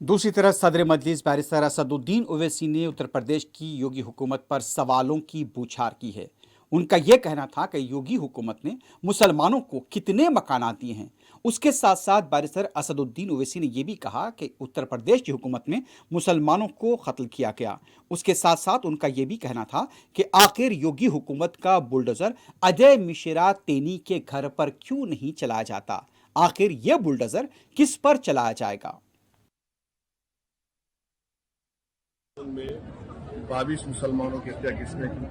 दूसरी तरफ सदर मजलिस बैरिस्टर असदुद्दीन ओवैसी ने उत्तर प्रदेश की योगी हुकूमत पर सवालों की बौछार की है। उनका यह कहना था कि योगी हुकूमत ने मुसलमानों को कितने मकानात दिए हैं। उसके साथ साथ बैरिस्टर असदुद्दीन ओवैसी ने यह भी कहा कि उत्तर प्रदेश की हुकूमत में मुसलमानों को कत्ल किया गया। उसके साथ साथ उनका यह भी कहना था कि आखिर योगी हुकूमत का बुलडोजर अजय मिश्रा तेनी के घर पर क्यों नहीं चलाया जाता। आखिर यह बुलडोजर किस पर चलाया जाएगा। में 22 मुसलमानों की हत्या किसने की,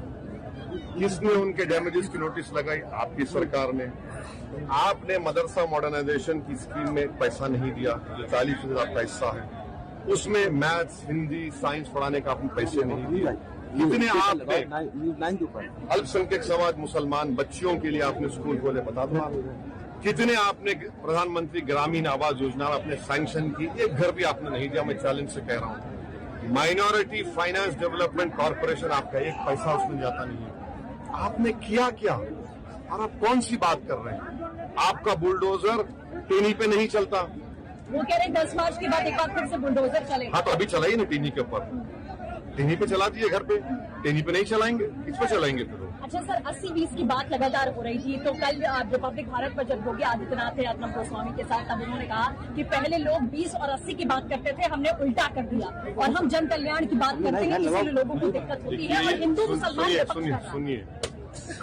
किसने उनके डैमेजेस की नोटिस लगाई? आपकी सरकार ने। आपने मदरसा मॉडर्नाइजेशन की स्कीम में पैसा नहीं दिया जो 40,000 का हिस्सा है, उसमें मैथ्स हिंदी साइंस पढ़ाने का आपने पैसे नहीं दिए। कितने आपने अल्पसंख्यक समाज मुसलमान बच्चियों के लिए आपने स्कूल खोले, बता दो आप। कितने आपने प्रधानमंत्री ग्रामीण आवास योजना आपने सैंक्शन की, एक घर भी आपने नहीं दिया। मैं चैलेंज से कह रहा हूं, माइनॉरिटी फाइनेंस डेवलपमेंट कॉर्पोरेशन आपका एक पैसा उसमें जाता नहीं है। आपने किया क्या और आप कौन सी बात कर रहे हैं? आपका बुलडोजर टेनी पे नहीं चलता। वो कह रहे हैं 10 मार्च के बाद एक बार फिर से बुलडोजर चलेगा। हाँ, तो अभी चलाइए ना टेनी के ऊपर। टेनी पे चला दीजिए घर पे, टेनी पे नहीं चलाएंगे, किस पे चलाएंगे फिर? अच्छा सर, 80-20 की बात लगातार हो रही थी, तो कल रिपब्लिक भारत पर जब योगी आदित्यनाथ थे अर्नब गोस्वामी के साथ, तब उन्होंने कहा कि पहले लोग 20 और 80 की बात करते थे, हमने उल्टा कर दिया और हम जन कल्याण की बात करते हैं, इसीलिए लोगों को दिक्कत होती है। और हिंदू मुसलमान सुनिए,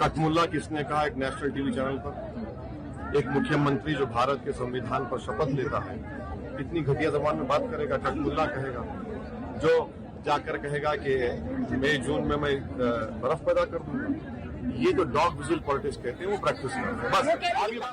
कटमुल्ला किसने कहा एक नेशनल टीवी चैनल पर? एक मुख्यमंत्री जो भारत के संविधान पर शपथ लेता है, इतनी घटिया जबान में बात करेगा? कटमुल्ला कहेगा जो जाकर कहेगा कि मई जून में मैं बर्फ पैदा कर दूंगा। ये जो डॉग विजिल पॉलिटिक्स कहते हैं वो प्रैक्टिस कर रहे हैं बस।